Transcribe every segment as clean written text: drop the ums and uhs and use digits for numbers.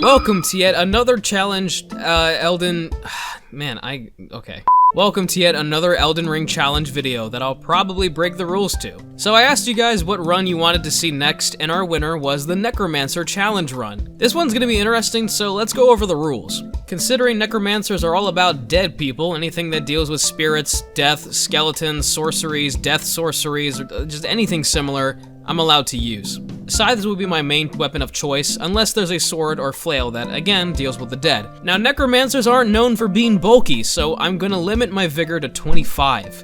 Welcome to yet another challenge, Welcome to yet another Elden Ring Challenge video that I'll probably break the rules to. So I asked you guys what run you wanted to see next, and our winner was the Necromancer Challenge Run. This one's gonna be interesting, so let's go over the rules. Considering Necromancers are all about dead people, anything that deals with spirits, death, skeletons, sorceries, death sorceries, or just anything similar, I'm allowed to use. Scythes would be my main weapon of choice, unless there's a sword or flail that, again, deals with the dead. Now, Necromancers aren't known for being bulky, so I'm gonna limit my vigor to 25.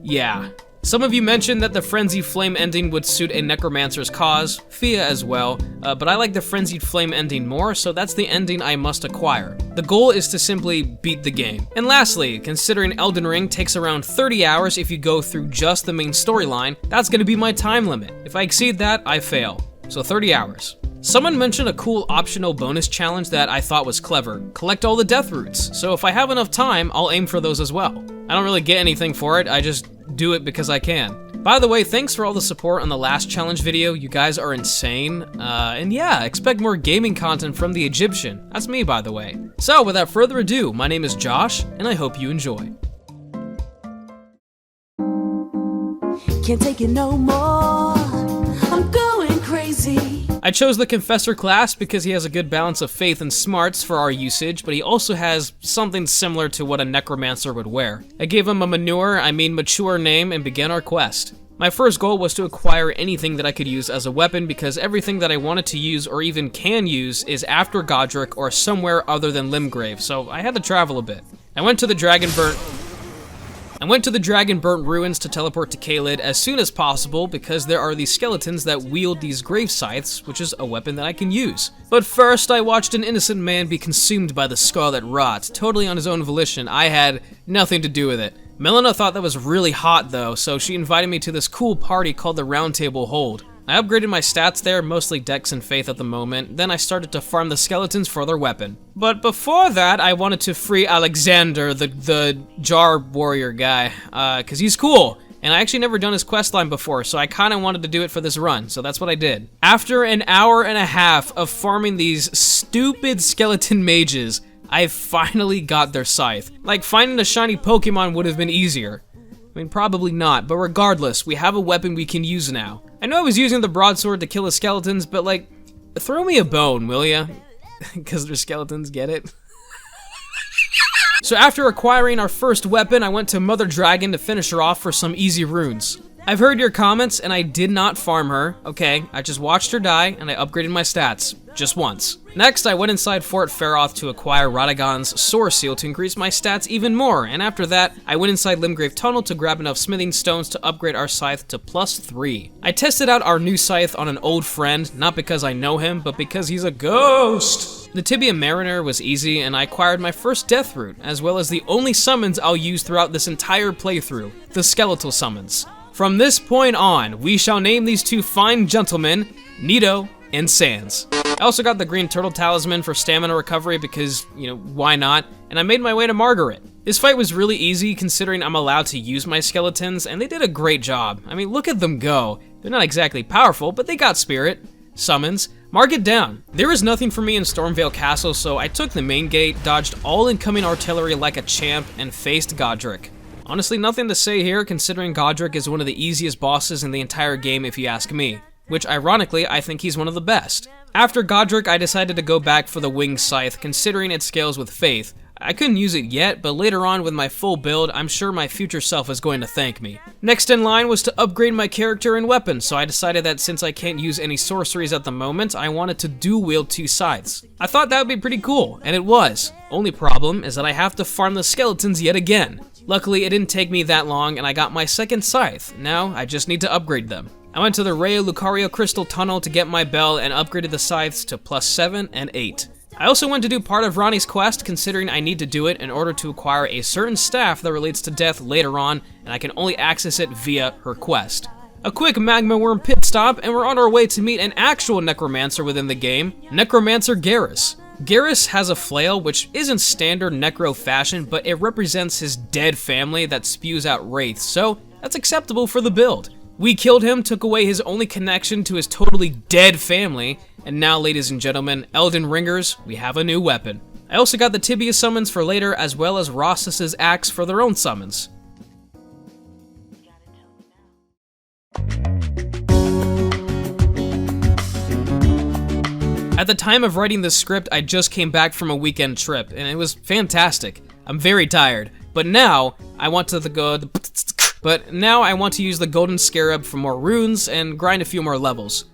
Yeah. Some of you mentioned that the Frenzied Flame ending would suit a Necromancer's cause, Fia as well, but I like the Frenzied Flame ending more, so that's the ending I must acquire. The goal is to simply beat the game. And lastly, considering Elden Ring takes around 30 hours if you go through just the main storyline, that's gonna be my time limit. If I exceed that, I fail. So 30 hours. Someone mentioned a cool optional bonus challenge that I thought was clever. Collect all the death roots. So if I have enough time, I'll aim for those as well. I don't really get anything for it, I just do it because I can. By the way, thanks for all the support on the last challenge video. You guys are insane. And yeah, expect more gaming content from the Egyptian. That's me, by the way. So without further ado, my name is Josh, and I hope you enjoy. Can't take it no more. I'm going crazy. I chose the Confessor class because he has a good balance of faith and smarts for our usage, but he also has something similar to what a Necromancer would wear. I gave him a mature name and began our quest. My first goal was to acquire anything that I could use as a weapon because everything that I wanted to use or even can use is after Godric or somewhere other than Limgrave, so I had to travel a bit. I went to the Dragonburnt ruins to teleport to Caelid as soon as possible because there are these skeletons that wield these grave scythes, which is a weapon that I can use. But first, I watched an innocent man be consumed by the scarlet rot, totally on his own volition. I had nothing to do with it. Melina thought that was really hot though, so she invited me to this cool party called the Roundtable Hold. I upgraded my stats there, mostly Dex and Faith at the moment, then I started to farm the skeletons for their weapon. But before that, I wanted to free Alexander, the jar warrior guy, cause he's cool. And I actually never done his questline before, so I kinda wanted to do it for this run, so that's what I did. After an hour and a half of farming these stupid skeleton mages, I finally got their scythe. Like, finding a shiny Pokemon would have been easier. I mean, probably not, but regardless, we have a weapon we can use now. I know I was using the broadsword to kill the skeletons, but like, throw me a bone, will ya? Because they're skeletons, get it? So after acquiring our first weapon, I went to Mother Dragon to finish her off for some easy runes. I've heard your comments, and I did not farm her. Okay, I just watched her die, and I upgraded my stats. Just once. Next, I went inside Fort Feroth to acquire Radagon's Soar Seal to increase my stats even more, and after that, I went inside Limgrave Tunnel to grab enough smithing stones to upgrade our scythe to +3. I tested out our new scythe on an old friend, not because I know him, but because he's a ghost! The Tibia Mariner was easy, and I acquired my first death root, as well as the only summons I'll use throughout this entire playthrough, the skeletal summons. From this point on, we shall name these two fine gentlemen, Nito and Sans. I also got the green turtle talisman for stamina recovery because, you know, why not? And I made my way to Margaret. This fight was really easy considering I'm allowed to use my skeletons, and they did a great job. I mean, look at them go. They're not exactly powerful, but they got spirit. Summons. Mark it down. There was nothing for me in Stormvale Castle, so I took the main gate, dodged all incoming artillery like a champ, and faced Godric. Honestly, nothing to say here considering Godric is one of the easiest bosses in the entire game if you ask me. Which, ironically, I think he's one of the best. After Godric, I decided to go back for the Winged Scythe, considering it scales with Faith. I couldn't use it yet, but later on with my full build, I'm sure my future self is going to thank me. Next in line was to upgrade my character and weapon, so I decided that since I can't use any sorceries at the moment, I wanted to dual wield 2 scythes. I thought that would be pretty cool, and it was. Only problem is that I have to farm the skeletons yet again. Luckily, it didn't take me that long, and I got my second scythe. Now, I just need to upgrade them. I went to the Raya Lucario Crystal Tunnel to get my bell and upgraded the scythes to +7 and 8. I also went to do part of Ronnie's quest, considering I need to do it in order to acquire a certain staff that relates to death later on, and I can only access it via her quest. A quick magma worm pit stop, and we're on our way to meet an actual Necromancer within the game, Necromancer Garrus. Garrus has a flail, which isn't standard Necro fashion, but it represents his dead family that spews out wraiths, so that's acceptable for the build. We killed him, took away his only connection to his totally dead family, and now, ladies and gentlemen, Elden Ringers, we have a new weapon. I also got the Tibia summons for later, as well as Ross's axe for their own summons. At the time of writing this script, I just came back from a weekend trip, and it was fantastic. I'm very tired, but now I want to use the Golden Scarab for more runes and grind a few more levels.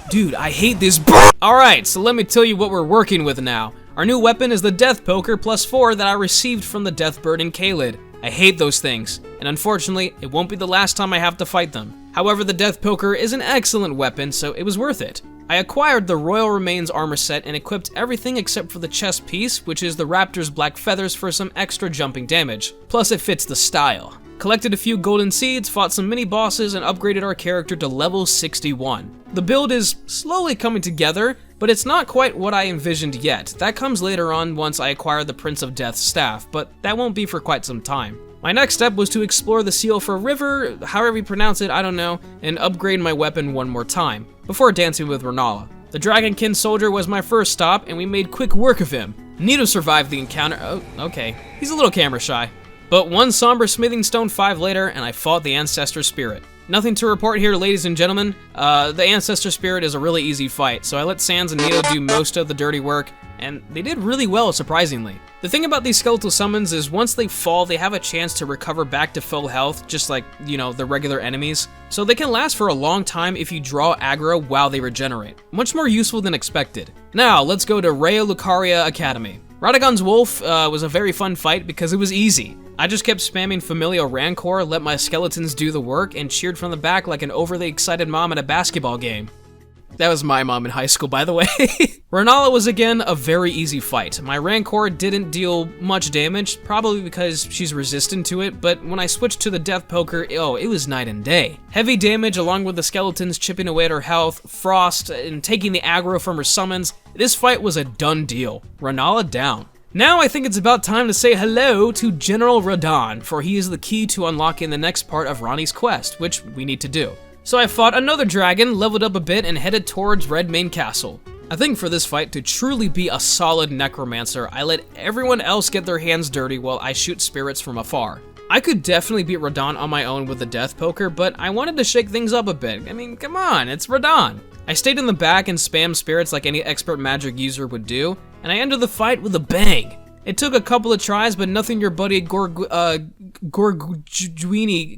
Dude, I hate this. Alright, so let me tell you what we're working with now. Our new weapon is the Death Poker +4 that I received from the Deathbird in Caelid. I hate those things, and unfortunately, it won't be the last time I have to fight them. However, the Death Poker is an excellent weapon, so it was worth it. I acquired the Royal Remains armor set and equipped everything except for the chest piece, which is the raptor's black feathers for some extra jumping damage. Plus, it fits the style. Collected a few golden seeds, fought some mini bosses, and upgraded our character to level 61. The build is slowly coming together, but it's not quite what I envisioned yet. That comes later on once I acquire the Prince of Death's staff, but that won't be for quite some time. My next step was to explore the Seal for River, however you pronounce it, I don't know, and upgrade my weapon one more time, before dancing with Renala. The Dragonkin soldier was my first stop, and we made quick work of him. Nito survived the encounter. Oh, okay. He's a little camera shy. But one somber smithing stone 5 later, and I fought the Ancestor Spirit. Nothing to report here, ladies and gentlemen. The Ancestor Spirit is a really easy fight, so I let Sans and Nito do most of the dirty work, and they did really well, surprisingly. The thing about these skeletal summons is once they fall, they have a chance to recover back to full health, just like, you know, the regular enemies. So they can last for a long time if you draw aggro while they regenerate. Much more useful than expected. Now, let's go to Raya Lucaria Academy. Radagon's Wolf was a very fun fight because it was easy. I just kept spamming Familial Rancor, let my skeletons do the work, and cheered from the back like an overly excited mom at a basketball game. That was my mom in high school, by the way. Renala was again a very easy fight. My Rancor didn't deal much damage, probably because she's resistant to it, but when I switched to the Death Poker, oh, it was night and day. Heavy damage along with the skeletons chipping away at her health, frost, and taking the aggro from her summons. This fight was a done deal. Renala down. Now I think it's about time to say hello to General Radahn, for he is the key to unlocking the next part of Ranni's quest, which we need to do. So I fought another dragon, leveled up a bit, and headed towards Redmane Castle. I think for this fight to truly be a solid Necromancer, I let everyone else get their hands dirty while I shoot spirits from afar. I could definitely beat Radahn on my own with the Death Poker, but I wanted to shake things up a bit. I mean, come on, it's Radahn. I stayed in the back and spammed spirits like any expert magic user would do, and I ended the fight with a bang. It took a couple of tries, but nothing your buddy Gorguinni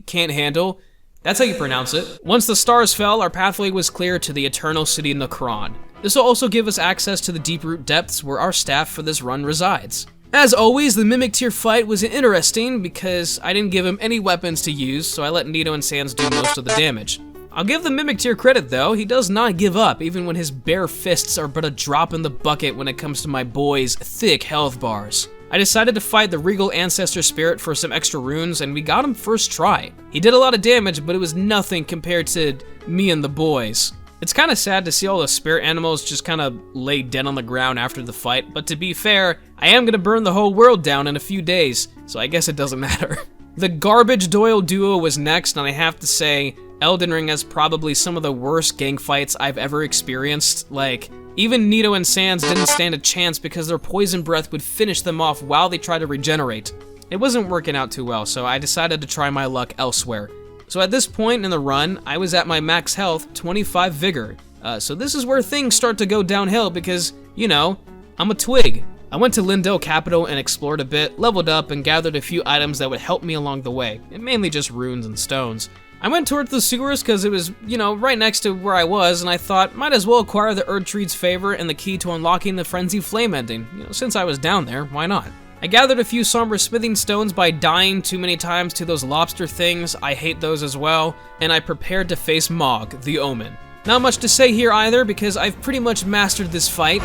can't handle. That's how you pronounce it. Once the stars fell, our pathway was clear to the Eternal City Necron. This will also give us access to the Deeproot Depths where our staff for this run resides. As always, the Mimic Tier fight was interesting because I didn't give him any weapons to use, so I let Nito and Sans do most of the damage. I'll give the Mimic Tier credit though, he does not give up even when his bare fists are but a drop in the bucket when it comes to my boy's thick health bars. I decided to fight the Regal Ancestor Spirit for some extra runes, and we got him first try. He did a lot of damage, but it was nothing compared to me and the boys. It's kind of sad to see all the spirit animals just kind of lay dead on the ground after the fight, but to be fair, I am going to burn the whole world down in a few days, so I guess it doesn't matter. The Garbage Doyle duo was next, and I have to say, Elden Ring has probably some of the worst gang fights I've ever experienced. Like, even Nito and Sans didn't stand a chance because their poison breath would finish them off while they tried to regenerate. It wasn't working out too well, so I decided to try my luck elsewhere. So at this point in the run, I was at my max health, 25 vigor. So this is where things start to go downhill because, you know, I'm a twig. I went to Lindell Capital and explored a bit, leveled up, and gathered a few items that would help me along the way, and mainly just runes and stones. I went towards the sewers because it was, you know, right next to where I was, and I thought, might as well acquire the Erdtree's favor and the key to unlocking the Frenzy Flame ending. You know, since I was down there, why not? I gathered a few somber smithing stones by dying too many times to those lobster things, I hate those as well, and I prepared to face Mog, the Omen. Not much to say here either, because I've pretty much mastered this fight.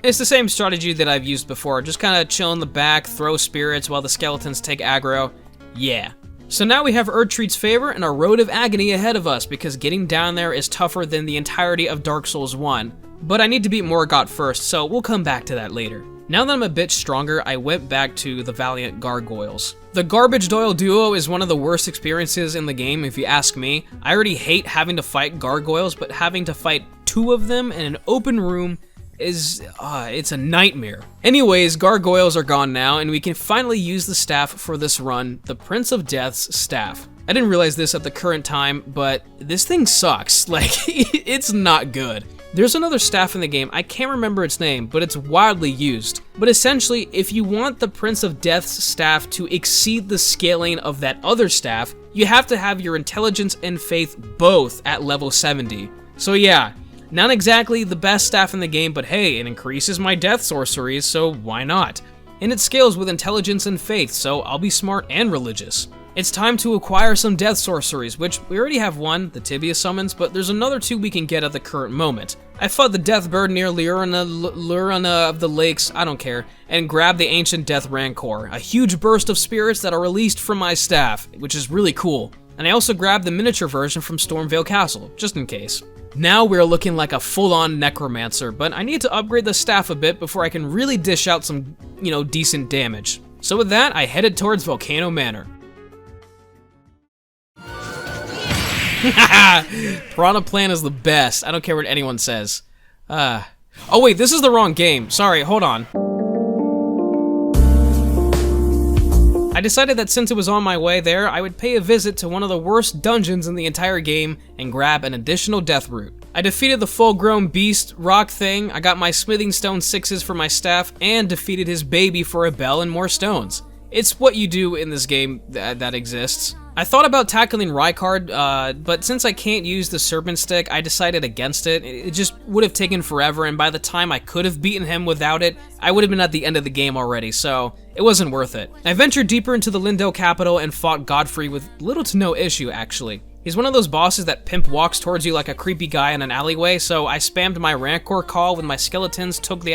It's the same strategy that I've used before, just kinda chill in the back, throw spirits while the skeletons take aggro. Yeah. So now we have Erdtree's favor and a road of agony ahead of us because getting down there is tougher than the entirety of Dark Souls 1. But I need to beat Morgott first, so we'll come back to that later. Now that I'm a bit stronger, I went back to the Valiant Gargoyles. The Garbage Doyle duo is one of the worst experiences in the game, if you ask me. I already hate having to fight gargoyles, but having to fight 2 of them in an open room is, it's a nightmare. Anyways, gargoyles are gone now, and we can finally use the staff for this run, the Prince of Death's staff. I didn't realize this at the current time, but this thing sucks. Like, it's not good. There's another staff in the game, I can't remember its name, but it's widely used. But essentially, if you want the Prince of Death's staff to exceed the scaling of that other staff, you have to have your intelligence and faith both at level 70. So yeah, not exactly the best staff in the game, but hey, it increases my death sorceries, so why not? And it scales with intelligence and faith, so I'll be smart and religious. It's time to acquire some death sorceries, which we already have one, the Tibia summons, but there's another 2 we can get at the current moment. I fought the Death Bird near Lurana of the Lakes, I don't care, and grabbed the Ancient Death Rancor, a huge burst of spirits that are released from my staff, which is really cool. And I also grabbed the miniature version from Stormvale Castle, just in case. Now we're looking like a full-on Necromancer, but I need to upgrade the staff a bit before I can really dish out some, decent damage. So with that, I headed towards Volcano Manor. Piranha Plant is the best. I don't care what anyone says. Oh wait, this is the wrong game. Sorry, hold on. I decided that since it was on my way there, I would pay a visit to one of the worst dungeons in the entire game and grab an additional death root. I defeated the full-grown beast rock thing, I got my smithing stone 6s for my staff, and defeated his baby for a bell and more stones. It's what you do in this game that exists. I thought about tackling Rykard, but since I can't use the Serpent Stick, I decided against it. It just would have taken forever, and by the time I could have beaten him without it, I would have been at the end of the game already, so it wasn't worth it. I ventured deeper into the Lindell capital and fought Godfrey with little to no issue, actually. He's one of those bosses that pimp walks towards you like a creepy guy in an alleyway, so I spammed my Rancor call when my skeletons took the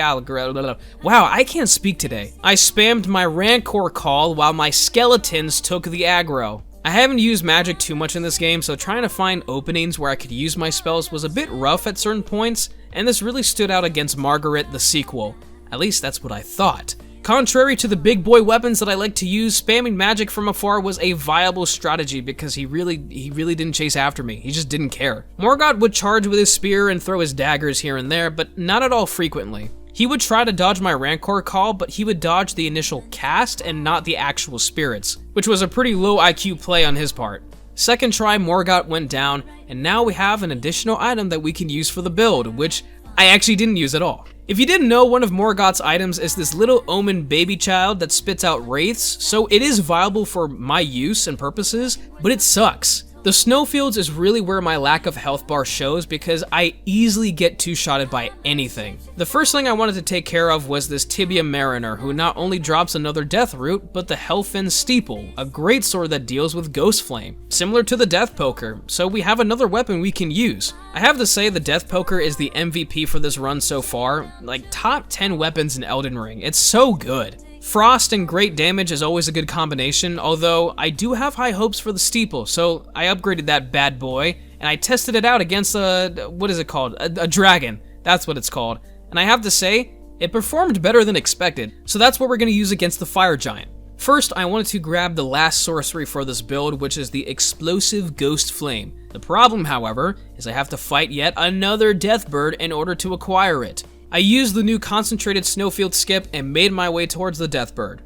Wow, I can't speak today. I spammed my Rancor call while my skeletons took the aggro. I haven't used magic too much in this game, so trying to find openings where I could use my spells was a bit rough at certain points, and this really stood out against Margaret the sequel. At least that's what I thought. Contrary to the big boy weapons that I like to use, spamming magic from afar was a viable strategy because he really didn't chase after me. He just didn't care. Morgott would charge with his spear and throw his daggers here and there, but not at all frequently. He would try to dodge my Rancor call, but he would dodge the initial cast and not the actual spirits, which was a pretty low IQ play on his part. Second try, Morgott went down, and now we have an additional item that we can use for the build, which I actually didn't use at all. If you didn't know, one of Morgott's items is this little omen baby child that spits out wraiths, so it is viable for my use and purposes, but it sucks. The snowfields is really where my lack of health bar shows because I easily get two-shotted by anything. The first thing I wanted to take care of was this Tibia Mariner, who not only drops another death root, but the Hellfin Steeple, a great sword that deals with Ghost Flame, similar to the Death Poker, so we have another weapon we can use. I have to say the Death Poker is the MVP for this run so far, like top 10 weapons in Elden Ring, it's so good. Frost and great damage is always a good combination, although I do have high hopes for the Steeple, so I upgraded that bad boy, and I tested it out against what is it called? A dragon, that's what it's called. And I have to say, it performed better than expected, so that's what we're going to use against the Fire Giant. First, I wanted to grab the last sorcery for this build, which is the Explosive Ghost Flame. The problem, however, is I have to fight yet another Death Bird in order to acquire it. I used the new Consecrated Snowfield skip and made my way towards the Death Bird.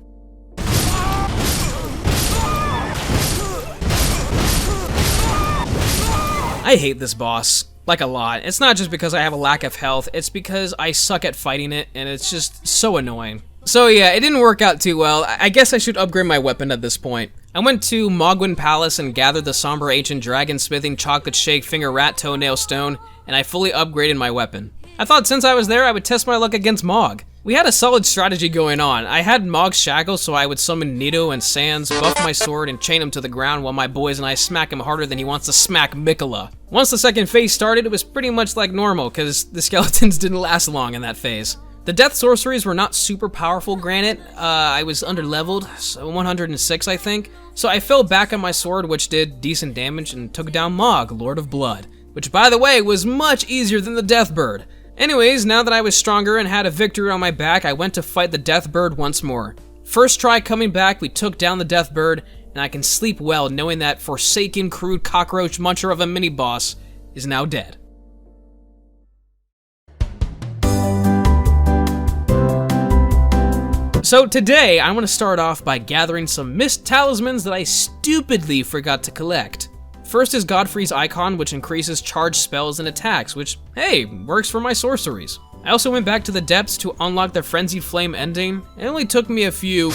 I hate this boss, like a lot. It's not just because I have a lack of health, it's because I suck at fighting it and it's just so annoying. So yeah, it didn't work out too well. I guess I should upgrade my weapon at this point. I went to Mogwin Palace and gathered the Somber Ancient Dragon Smithing Chocolate Shake Finger Rat Toenail Stone, and I fully upgraded my weapon. I thought since I was there, I would test my luck against Mog. We had a solid strategy going on. I had Mog's shackles, so I would summon Nito and Sans, buff my sword, and chain him to the ground while my boys and I smack him harder than he wants to smack Mikola. Once the second phase started, it was pretty much like normal, because the skeletons didn't last long in that phase. The death sorceries were not super powerful, granted. I was under-leveled, so 106 I think, so I fell back on my sword, which did decent damage, and took down Mog, Lord of Blood, which by the way was much easier than the Death Bird. Anyways, now that I was stronger and had a victory on my back, I went to fight the Death Bird once more. First try coming back, we took down the Death Bird, and I can sleep well knowing that forsaken, crude cockroach muncher of a mini-boss is now dead. So today, I want to start off by gathering some missed talismans that I stupidly forgot to collect. First is Godfrey's icon, which increases charged spells and attacks, which, hey, works for my sorceries. I also went back to the depths to unlock the Frenzied Flame ending. It only took me a few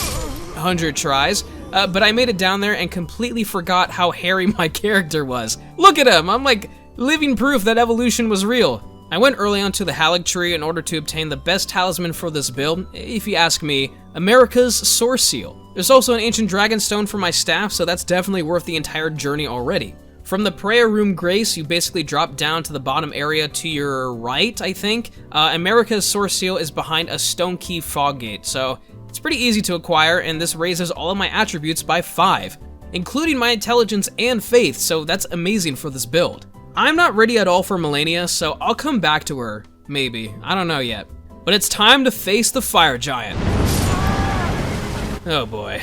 hundred tries, but I made it down there and completely forgot how hairy my character was. Look at him, I'm like living proof that evolution was real. I went early onto the Halig tree in order to obtain the best talisman for this build, if you ask me, America's Source Seal. There's also an ancient dragon stone for my staff, so that's definitely worth the entire journey already. From the prayer room Grace, you basically drop down to the bottom area to your right, I think. America's Source Seal is behind a stone key fog gate, so it's pretty easy to acquire, and this raises all of my attributes by 5, including my intelligence and faith, so that's amazing for this build. I'm not ready at all for Melania, so I'll come back to her, maybe. I don't know yet. But it's time to face the Fire Giant. Oh boy.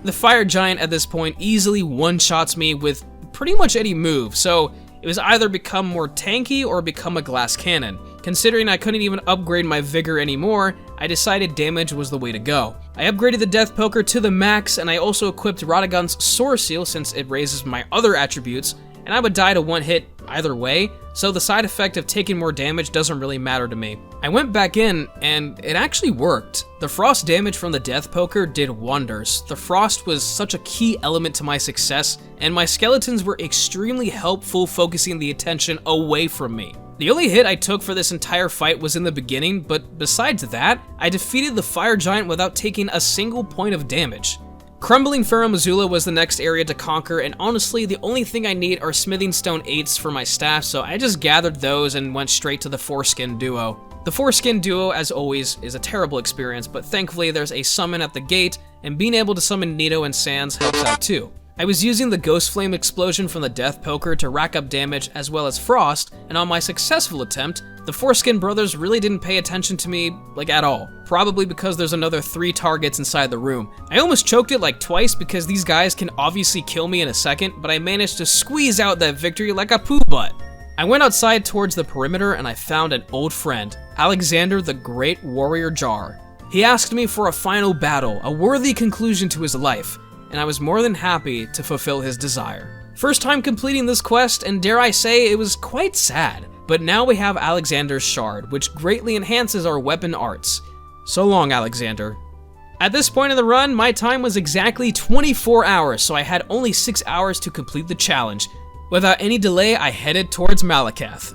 The Fire Giant at this point easily one-shots me with pretty much any move, so it was either become more tanky or become a glass cannon. Considering I couldn't even upgrade my vigor anymore, I decided damage was the way to go. I upgraded the Death Poker to the max, and I also equipped Radagon's Source Seal since it raises my other attributes, and I would die to one hit either way, so the side effect of taking more damage doesn't really matter to me. I went back in, and it actually worked. The frost damage from the Death Poker did wonders. The frost was such a key element to my success, and my skeletons were extremely helpful focusing the attention away from me. The only hit I took for this entire fight was in the beginning, but besides that, I defeated the Fire Giant without taking a single point of damage. Crumbling Pharaoh Missoula was the next area to conquer, and honestly, the only thing I need are Smithing Stone 8s for my staff, so I just gathered those and went straight to the Foreskin Duo. The Foreskin Duo, as always, is a terrible experience, but thankfully there's a summon at the gate, and being able to summon Nito and Sans helps out too. I was using the Ghost Flame explosion from the Death Poker to rack up damage as well as frost, and on my successful attempt, the Foreskin brothers really didn't pay attention to me, like at all. Probably because there's another 3 targets inside the room. I almost choked it like twice because these guys can obviously kill me in a second, but I managed to squeeze out that victory like a poo butt. I went outside towards the perimeter and I found an old friend, Alexander the Great Warrior Jar. He asked me for a final battle, a worthy conclusion to his life, and I was more than happy to fulfill his desire. First time completing this quest, and dare I say, it was quite sad. But now we have Alexander's Shard, which greatly enhances our weapon arts. So long, Alexander. At this point in the run, my time was exactly 24 hours, so I had only 6 hours to complete the challenge. Without any delay, I headed towards Malekith.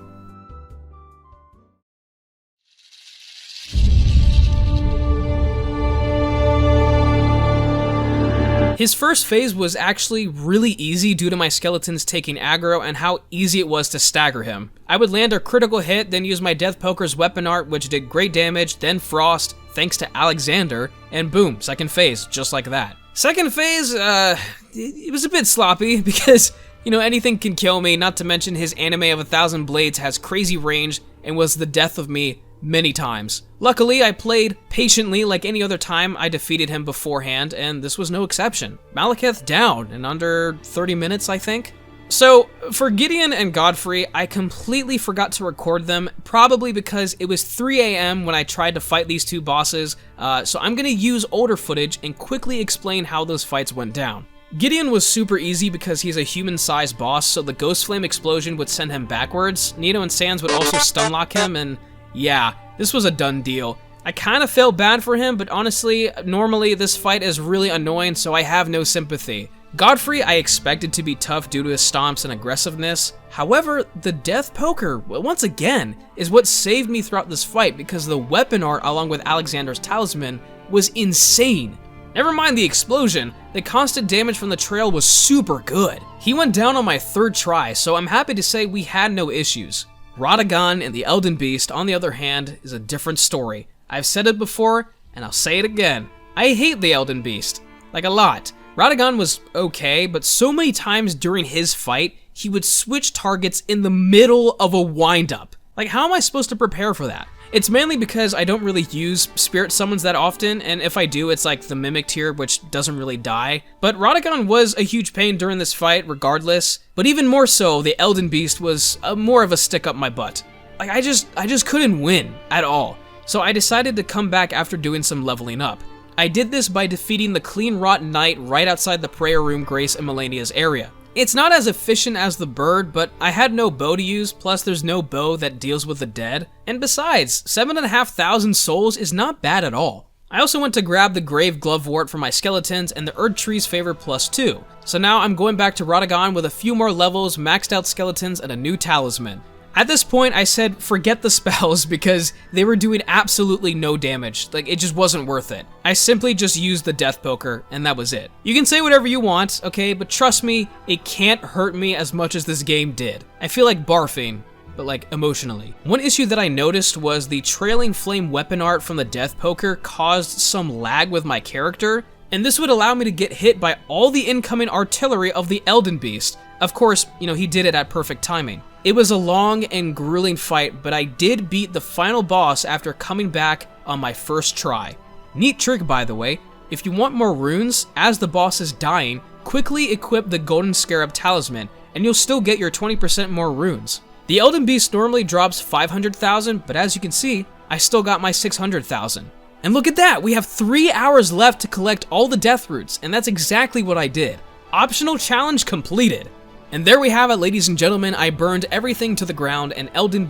His first phase was actually really easy due to my skeletons taking aggro and how easy it was to stagger him. I would land a critical hit, then use my Death Poker's weapon art, which did great damage, then frost, thanks to Alexander, and boom, second phase, just like that. Second phase, it was a bit sloppy because, you know, anything can kill me, not to mention his anime of 1,000 blades has crazy range and was the death of me many times. Luckily, I played patiently like any other time I defeated him beforehand, and this was no exception. Malekith down in under 30 minutes, I think. So, for Gideon and Godfrey, I completely forgot to record them, probably because it was 3 a.m. when I tried to fight these two bosses, so I'm gonna use older footage and quickly explain how those fights went down. Gideon was super easy because he's a human-sized boss, so the Ghost Flame explosion would send him backwards. Nito and Sans would also stunlock him, and yeah, this was a done deal. I kind of felt bad for him, but honestly, normally this fight is really annoying, so I have no sympathy. Godfrey I expected to be tough due to his stomps and aggressiveness. However, the Death Poker, once again, is what saved me throughout this fight because the weapon art along with Alexander's talisman was insane. Never mind the explosion, the constant damage from the trail was super good. He went down on my 3rd try, so I'm happy to say we had no issues. Radagon and the Elden Beast, on the other hand, is a different story. I've said it before, and I'll say it again. I hate the Elden Beast. Like, a lot. Radagon was okay, but so many times during his fight, he would switch targets in the middle of a wind-up. Like, how am I supposed to prepare for that? It's mainly because I don't really use spirit summons that often, and if I do, it's like the Mimic tier, which doesn't really die. But Radagon was a huge pain during this fight, regardless. But even more so, the Elden Beast was more of a stick up my butt. Like, I just couldn't win at all. So I decided to come back after doing some leveling up. I did this by defeating the Clean Rot Knight right outside the Prayer Room Grace and Melania's area. It's not as efficient as the bird, but I had no bow to use, plus there's no bow that deals with the dead. And besides, 7,500 souls is not bad at all. I also went to grab the Grave Glovewort for my skeletons and the Erdtree's Favor +2. So now I'm going back to Radagon with a few more levels, maxed out skeletons, and a new talisman. At this point, I said forget the spells because they were doing absolutely no damage. Like, it just wasn't worth it. I simply just used the Death Poker, and that was it. You can say whatever you want, okay, but trust me, it can't hurt me as much as this game did. I feel like barfing, but like emotionally. One issue that I noticed was the trailing flame weapon art from the Death Poker caused some lag with my character, and this would allow me to get hit by all the incoming artillery of the Elden Beast. Of course, you know, he did it at perfect timing. It was a long and grueling fight, but I did beat the final boss after coming back on my first try. Neat trick, by the way. If you want more runes, as the boss is dying, quickly equip the Golden Scarab Talisman, and you'll still get your 20% more runes. The Elden Beast normally drops 500,000, but as you can see, I still got my 600,000. And look at that, we have 3 hours left to collect all the death roots, and that's exactly what I did. Optional challenge completed. And there we have it, ladies and gentlemen. I burned everything to the ground, and Elden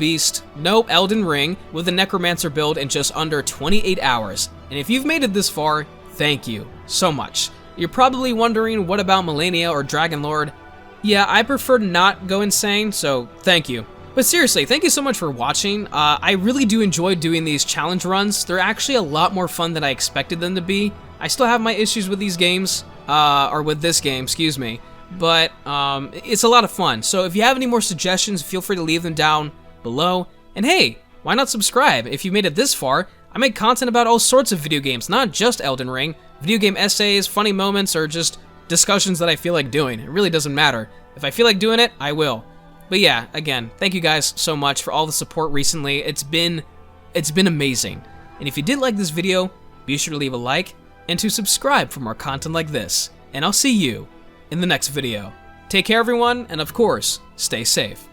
Ring, with the Necromancer build in just under 28 hours. And if you've made it this far, thank you so much. You're probably wondering, what about Melania or Dragonlord? Yeah, I prefer to not go insane, so thank you. But seriously, thank you so much for watching. I really do enjoy doing these challenge runs. They're actually a lot more fun than I expected them to be. I still have my issues with these games, or with this game, excuse me. But it's a lot of fun. So if you have any more suggestions, feel free to leave them down below. And hey, why not subscribe if you made it this far? I make content about all sorts of video games, not just Elden Ring. Video game essays, funny moments, or just discussions that I feel like doing. It really doesn't matter. If I feel like doing it, I will. But yeah, again, thank you guys so much for all the support recently. It's been amazing. And if you did like this video, be sure to leave a like and to subscribe for more content like this. And I'll see you in the next video. Take care, everyone, and of course, stay safe.